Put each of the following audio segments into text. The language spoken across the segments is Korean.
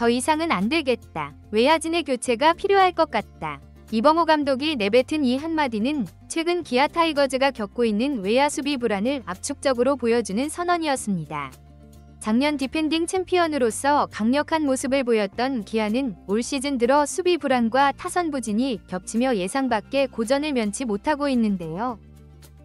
더 이상은 안 되겠다. 외야진의 교체가 필요할 것 같다. 이범호 감독이 내뱉은 이 한마디는 최근 기아 타이거즈가 겪고 있는 외야 수비 불안을 압축적으로 보여주는 선언이었습니다. 작년 디펜딩 챔피언으로서 강력한 모습을 보였던 기아는 올 시즌 들어 수비 불안과 타선 부진이 겹치며 예상 밖의 고전을 면치 못하고 있는데요.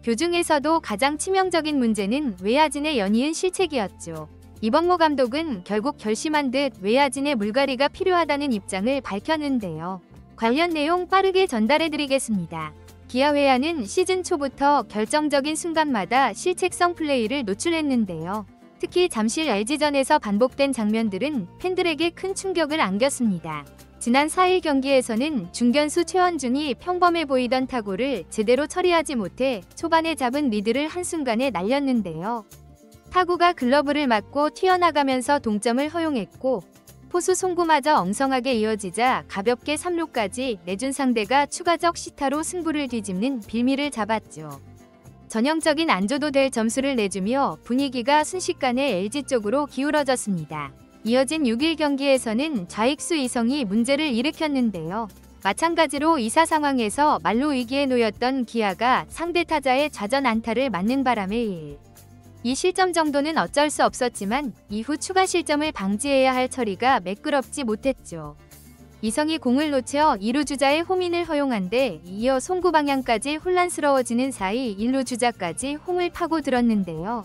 그중에서도 가장 치명적인 문제는 외야진의 연이은 실책이었죠. 이범호 감독은 결국 결심한 듯 외야진의 물갈이가 필요하다는 입장을 밝혔는데요. 관련 내용 빠르게 전달해드리겠습니다. 기아 외야는 시즌 초부터 결정적인 순간마다 실책성 플레이를 노출했는데요. 특히 잠실 LG전에서 반복된 장면들은 팬들에게 큰 충격을 안겼습니다. 지난 4일 경기에서는 중견수 최원준이 평범해 보이던 타구를 제대로 처리하지 못해 초반에 잡은 리드를 한순간에 날렸는데요. 타구가 글러브를 맞고 튀어나가면서 동점을 허용했고 포수 송구마저 엉성하게 이어지자 가볍게 3루까지 내준 상대가 추가적 시타로 승부를 뒤집는 빌미를 잡았죠. 전형적인 안 줘도 될 점수를 내주며 분위기가 순식간에 LG 쪽으로 기울어졌습니다. 이어진 6일 경기에서는 좌익수 이성이 문제를 일으켰는데요. 마찬가지로 2사 상황에서 만루 위기에 놓였던 기아가 상대 타자의 좌전 안타를 맞는 바람에 2실점 정도는 어쩔 수 없었지만 이후 추가 실점을 방지해야 할 처리가 매끄럽지 못했죠. 이성이 공을 놓쳐 2루 주자의 홈인을 허용한 데 이어 송구 방향까지 혼란스러워지는 사이 1루 주자까지 홈을 파고 들었는데요.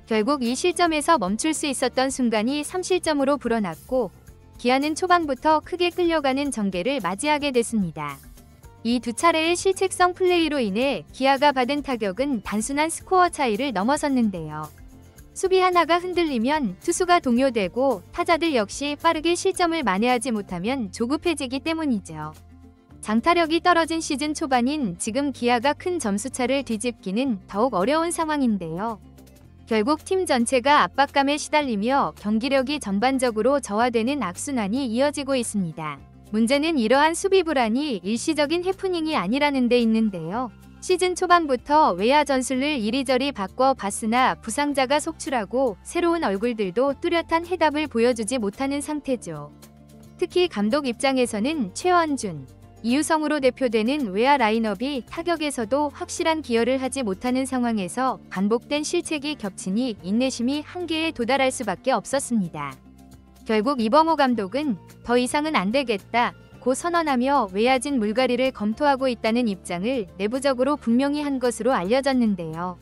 결국 2실점에서 멈출 수 있었던 순간이 3실점으로 불어났고 기아는 초반부터 크게 끌려가는 전개를 맞이하게 됐습니다. 이 두 차례의 실책성 플레이로 인해 기아가 받은 타격은 단순한 스코어 차이를 넘어섰는데요. 수비 하나가 흔들리면 투수가 동요되고 타자들 역시 빠르게 실점을 만회하지 못하면 조급해지기 때문이죠. 장타력이 떨어진 시즌 초반인 지금 기아가 큰 점수차를 뒤집기는 더욱 어려운 상황인데요. 결국 팀 전체가 압박감에 시달리며 경기력이 전반적으로 저하되는 악순환이 이어지고 있습니다. 문제는 이러한 수비 불안이 일시적인 해프닝이 아니라는 데 있는데요. 시즌 초반부터 외야 전술을 이리저리 바꿔봤으나 부상자가 속출하고 새로운 얼굴들도 뚜렷한 해답을 보여주지 못하는 상태죠. 특히 감독 입장에서는 최원준, 이유성으로 대표되는 외야 라인업이 타격에서도 확실한 기여를 하지 못하는 상황에서 반복된 실책이 겹치니 인내심이 한계에 도달할 수밖에 없었습니다. 결국 이범호 감독은 더 이상은 안 되겠다 고 선언하며 외야진 물갈이를 검토하고 있다는 입장을 내부적으로 분명히 한 것으로 알려졌는데요.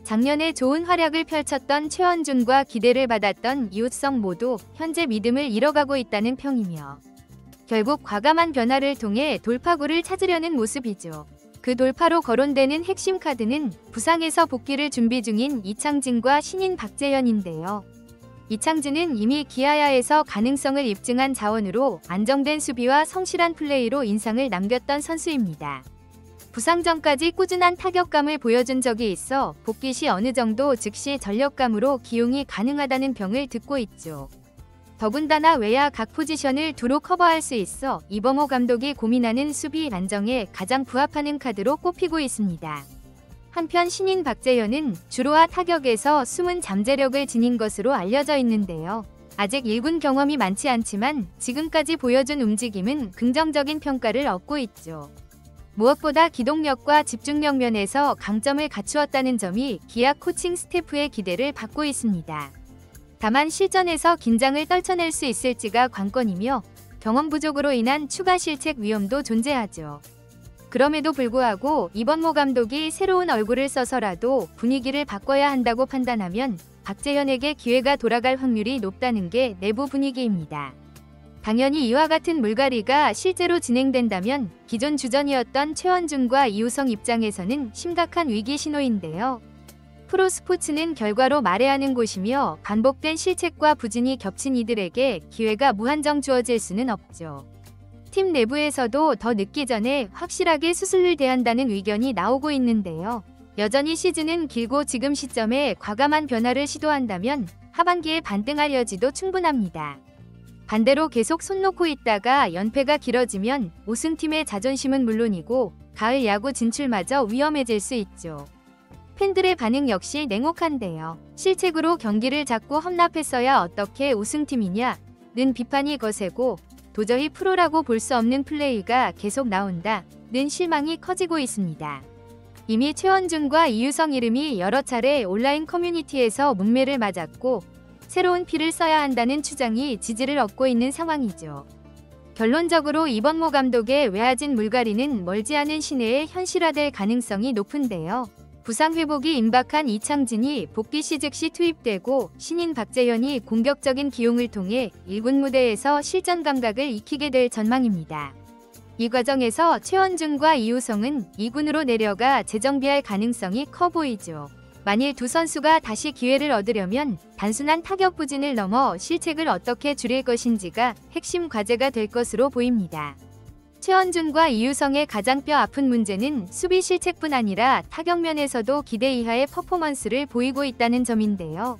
작년에 좋은 활약을 펼쳤던 최원준과 기대를 받았던 이웃성 모두 현재 믿음을 잃어가고 있다는 평이며 결국 과감한 변화를 통해 돌파구를 찾으려는 모습이죠. 그 돌파로 거론되는 핵심 카드는 부상에서 복귀를 준비 중인 이창진과 신인 박재현인데요. 이창진은 이미 기아야에서 가능성을 입증한 자원으로 안정된 수비와 성실한 플레이로 인상을 남겼던 선수입니다. 부상 전까지 꾸준한 타격감을 보여준 적이 있어 복귀 시 어느 정도 즉시 전력감으로 기용이 가능하다는 평을 듣고 있죠. 더군다나 외야 각 포지션을 두루 커버할 수 있어 이범호 감독이 고민하는 수비 안정에 가장 부합하는 카드로 꼽히고 있습니다. 한편 신인 박재현은 주로와 타격에서 숨은 잠재력을 지닌 것으로 알려져 있는데요. 아직 1군 경험이 많지 않지만 지금까지 보여준 움직임은 긍정적인 평가를 얻고 있죠. 무엇보다 기동력과 집중력 면에서 강점을 갖추었다는 점이 기아 코칭 스태프의 기대를 받고 있습니다. 다만 실전에서 긴장을 떨쳐낼 수 있을지가 관건이며 경험 부족으로 인한 추가 실책 위험도 존재하죠. 그럼에도 불구하고 이범호 감독이 새로운 얼굴을 써서라도 분위기를 바꿔야 한다고 판단하면 박재현에게 기회가 돌아갈 확률이 높다는 게 내부 분위기입니다. 당연히 이와 같은 물갈이가 실제로 진행된다면 기존 주전이었던 최원준과 이우성 입장에서는 심각한 위기 신호인데요. 프로스포츠는 결과로 말해하는 곳이며 반복된 실책과 부진이 겹친 이들에게 기회가 무한정 주어질 수는 없죠. 팀 내부에서도 더 늦기 전에 확실하게 수술을 대한다는 의견이 나오고 있는데요. 여전히 시즌은 길고 지금 시점에 과감한 변화를 시도한다면 하반기에 반등할 여지도 충분합니다. 반대로 계속 손 놓고 있다가 연패가 길어지면 우승팀의 자존심은 물론이고 가을 야구 진출마저 위험해질 수 있죠. 팬들의 반응 역시 냉혹한데요. 실책으로 경기를 자꾸 험납했어야 어떻게 우승팀이냐? 비판이 거세고 도저히 프로라고 볼 수 없는 플레이가 계속 나온다는 실망이 커지고 있습니다. 이미 최원준과 이유성 이름이 여러 차례 온라인 커뮤니티에서 문매를 맞았고 새로운 피를 써야 한다는 주장이 지지를 얻고 있는 상황이죠. 결론적으로 이범호 감독의 외야진 물갈이는 멀지 않은 시내에 현실화될 가능성이 높은데요. 부상 회복이 임박한 이창진이 복귀 시 즉시 투입되고 신인 박재현이 공격적인 기용을 통해 1군 무대에서 실전 감각을 익히게 될 전망입니다. 이 과정에서 최원준과 이우성은 2군으로 내려가 재정비할 가능성이 커 보이죠. 만일 두 선수가 다시 기회를 얻으려면 단순한 타격 부진을 넘어 실책을 어떻게 줄일 것인지가 핵심 과제가 될 것으로 보입니다. 최원준과 이우성의 가장 뼈 아픈 문제는 수비 실책뿐 아니라 타격면에서도 기대 이하의 퍼포먼스를 보이고 있다는 점인데요.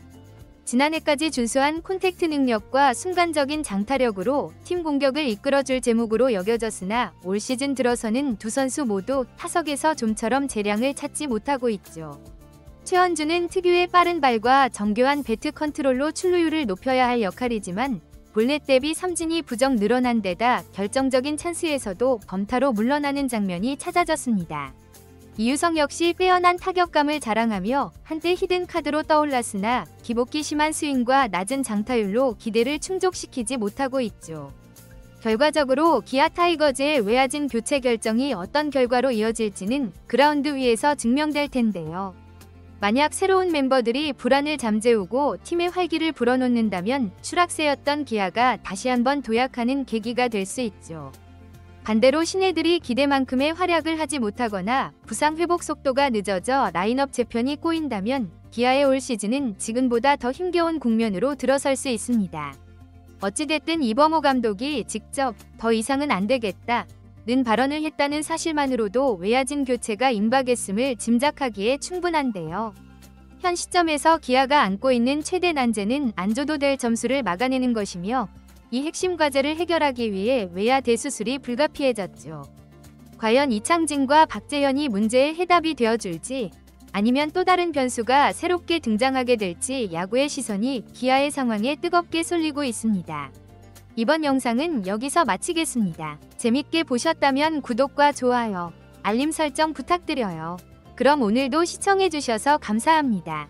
지난해까지 준수한 콘택트 능력과 순간적인 장타력으로 팀 공격을 이끌어줄 제목으로 여겨졌으나 올 시즌 들어서는 두 선수 모두 타석에서 좀처럼 재량을 찾지 못하고 있죠. 최원준은 특유의 빠른 발과 정교한 배트 컨트롤로 출루율을 높여야 할 역할이지만 볼넷 대비 삼진이 부정 늘어난 데다 결정적인 찬스에서도 범타로 물러나는 장면이 잦아졌습니다. 이유성 역시 빼어난 타격감을 자랑하며 한때 히든카드로 떠올랐으나 기복기 심한 스윙과 낮은 장타율로 기대를 충족시키지 못하고 있죠. 결과적으로 기아 타이거즈의 외야진 교체 결정이 어떤 결과로 이어질지는 그라운드 위에서 증명될 텐데요. 만약 새로운 멤버들이 불안을 잠재우고 팀의 활기를 불어넣는다면 추락세였던 기아가 다시 한번 도약하는 계기가 될 수 있죠. 반대로 신예들이 기대만큼의 활약을 하지 못하거나 부상 회복 속도가 늦어져 라인업 재편이 꼬인다면 기아의 올 시즌은 지금보다 더 힘겨운 국면으로 들어설 수 있습니다. 어찌됐든 이범호 감독이 직접 더 이상은 안 되겠다는 발언을 했다는 사실만으로도 외야진 교체가 임박했음을 짐작하기에 충분한데요. 현 시점에서 기아가 안고 있는 최대 난제는 안 줘도 될 점수를 막아내는 것이며 이 핵심 과제를 해결하기 위해 외야 대수술이 불가피해졌죠. 과연 이창진과 박재현이 문제의 해답이 되어줄지 아니면 또 다른 변수가 새롭게 등장하게 될지 야구의 시선이 기아의 상황에 뜨겁게 쏠리고 있습니다. 이번 영상은 여기서 마치겠습니다. 재밌게 보셨다면 구독과 좋아요, 알림 설정 부탁드려요. 그럼 오늘도 시청해주셔서 감사합니다.